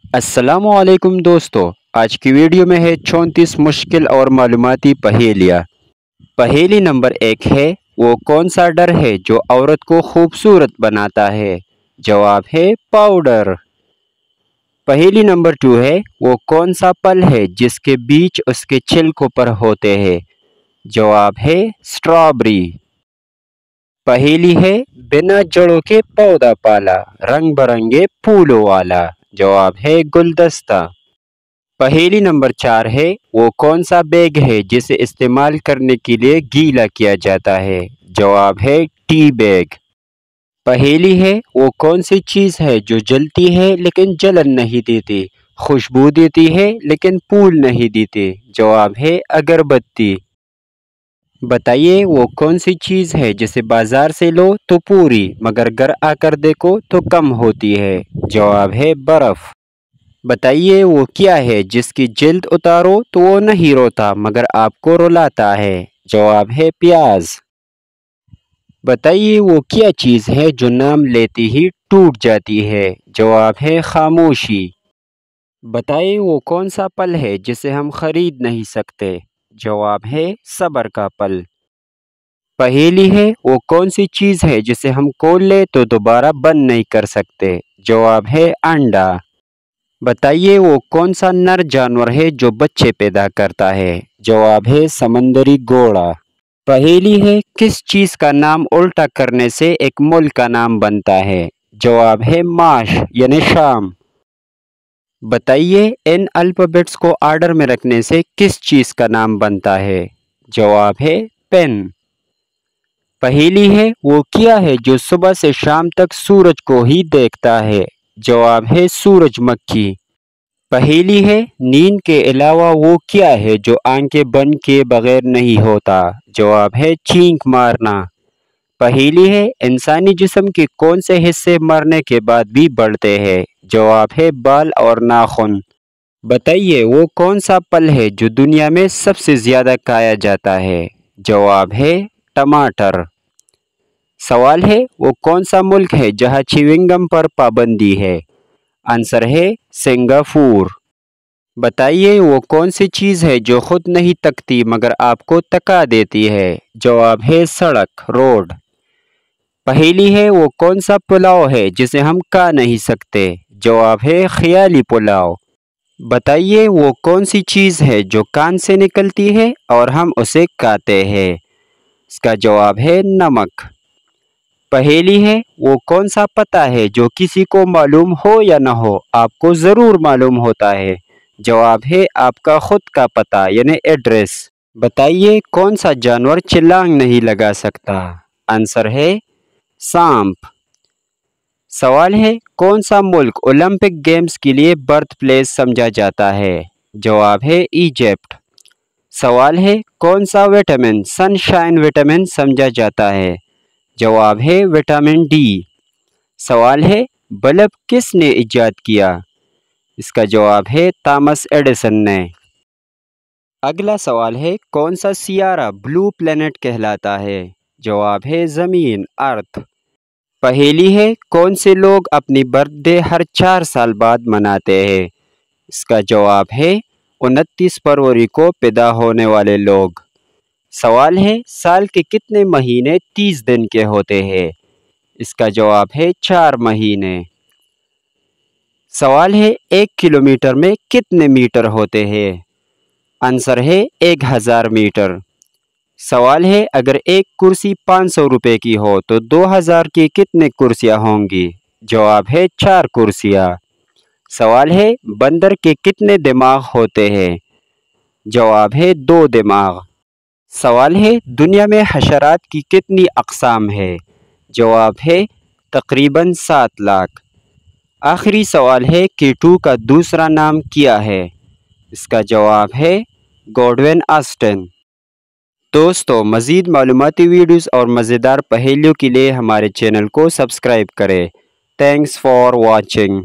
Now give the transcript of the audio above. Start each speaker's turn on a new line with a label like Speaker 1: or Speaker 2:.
Speaker 1: السلام علیکم دوستو، آج کی ویڈیو میں ہے 34 مشکل اور معلوماتی پہیلیاں۔ پہیلی نمبر 1 ہے، وہ کون سا ڈر ہے جو عورت کو خوبصورت بناتا ہے؟ جواب ہے پاؤڈر۔ پہیلی نمبر 2 ہے، وہ کون سا پھل ہے جس کے بیج اس کے چھلکوں پر ہوتے ہیں؟ جواب ہے اسٹرابری۔ پہیلی ہے، بنا جڑوں کے پودا پالا، رنگ برنگے پھولوں والا۔ جواب ہے گلدستہ۔ پہیلی نمبر 4 ہے، وہ کون سا بیگ ہے جسے استعمال کرنے کے لیے گیلا کیا جاتا ہے؟ جواب ہے ٹی بیگ۔ پہیلی ہے، وہ کون سی چیز ہے جو جلتی ہے لیکن جلن نہیں دیتی، خوشبو دیتی ہے لیکن پھول نہیں دیتی؟ جواب ہے اگربتی۔ بتائیے وہ کون سی چیز ہے جسے بازار سے لو تو پوری مگر گھر آ کر دیکھو تو کم ہوتی ہے؟ جواب ہے برف۔ بتائیے وہ کیا ہے جس کی جلد اتارو تو وہ نہیں روتا مگر آپ کو رلاتا ہے؟ جواب ہے پیاز۔ بتائیے وہ کیا چیز ہے جو نام لیتی ہی ٹوٹ جاتی ہے؟ جواب ہے خاموشی۔ بتائیے وہ کون سا پھل ہے جسے ہم خرید نہیں سکتے؟ جواب ہے صبر کا پھل۔ پہیلی ہے، وہ کون سی چیز ہے جسے ہم کھول لیں تو دوبارہ بند نہیں کر سکتے؟ جواب ہے انڈا۔ بتائیے وہ کون سا نر جانور ہے جو بچے پیدا کرتا ہے؟ جواب ہے سمندری گھوڑا۔ پہیلی ہے، کس چیز کا نام الٹا کرنے سے ایک ملک کا نام بنتا ہے؟ جواب ہے معاش یعنی شام۔ بتائیے ان الفابیٹس کو آرڈر میں رکھنے سے کس چیز کا نام بنتا ہے؟ جواب ہے پین۔ پہیلی ہے، وہ کیا ہے جو صبح سے شام تک سورج کو ہی دیکھتا ہے؟ جواب ہے سورج مکھی۔ پہیلی ہے، نیند کے علاوہ وہ کیا ہے جو آنکھیں بند کیے بغیر نہیں ہوتا؟ جواب ہے چھینک مارنا۔ پہیلی ہے، انسانی جسم کے کون سے حصے مرنے کے بعد بھی بڑھتے ہیں؟ جواب ہے بال اور ناخن۔ بتائیے وہ کون سا پھل ہے جو دنیا میں سب سے زیادہ کھایا جاتا ہے؟ جواب ہے ٹماٹر۔ سوال ہے، وہ کون سا ملک ہے جہاں چیونگ گم پر پابندی ہے؟ آنسر ہے سنگاپور۔ بتائیے وہ کون سی چیز ہے جو خود نہیں تکتی مگر آپ کو تکا دیتی ہے؟ جواب ہے سڑک، روڈ۔ پہیلی ہے، وہ کون سا پلاؤ ہے جسے ہم کھا نہیں سکتے؟ جواب ہے خیالی پلاؤ۔ بتائیے وہ کون سی چیز ہے جو کان سے نکلتی ہے اور ہم اسے کھاتے ہیں؟ اس کا جواب ہے نمک۔ پہیلی ہے، وہ کون سا پتہ ہے جو کسی کو معلوم ہو یا نہ ہو آپ کو ضرور معلوم ہوتا ہے؟ جواب ہے آپ کا خود کا پتہ یعنی ایڈریس۔ بتائیے کون سا جانور چھلانگ نہیں لگا سکتا؟ آنسر ہے سانپ۔ سوال ہے، کون سا ملک اولمپک گیمز کے لیے برتھ پلیس سمجھا جاتا ہے؟ جواب ہے ایجپٹ۔ سوال ہے، کون سا وٹامن سن شائن وٹامن سمجھا جاتا ہے؟ جواب ہے وٹامن ڈی۔ سوال ہے، بلب کس نے ایجاد کیا؟ اس کا جواب ہے تھامس ایڈیسن نے۔ اگلا سوال ہے، کون سا سیارہ بلو پلینٹ کہلاتا ہے؟ جواب ہے زمین، ارتھ۔ پہیلی ہے، کون سے لوگ اپنی برتھ ڈے ہر 4 سال بعد مناتے ہیں؟ اس کا جواب ہے 29 فروری کو پیدا ہونے والے لوگ۔ سوال ہے، سال کے کتنے مہینے 30 دن کے ہوتے ہیں؟ اس کا جواب ہے 4 مہینے۔ سوال ہے، 1 کلومیٹر میں کتنے میٹر ہوتے ہیں؟ آنسر ہے 1000 میٹر۔ سوال ہے، اگر ایک کرسی 500 روپے کی ہو تو 2000 کی کتنے کرسیاں ہوں گی؟ جواب ہے 4 کرسیاں۔ سوال ہے، بندر کے کتنے دماغ ہوتے ہیں؟ جواب ہے 2 دماغ۔ سوال ہے، دنیا میں حشرات کی کتنی اقسام ہے؟ جواب ہے تقریباً 7 لاکھ۔ آخری سوال ہے، کیٹو کا دوسرا نام کیا ہے؟ اس کا جواب ہے گوڈوین آسٹن۔ دوستو مزید معلوماتی ویڈیوز اور مزیدار پہیلیوں کے لیے ہمارے چینل کو سبسکرائب کریں۔ Thanks for watching.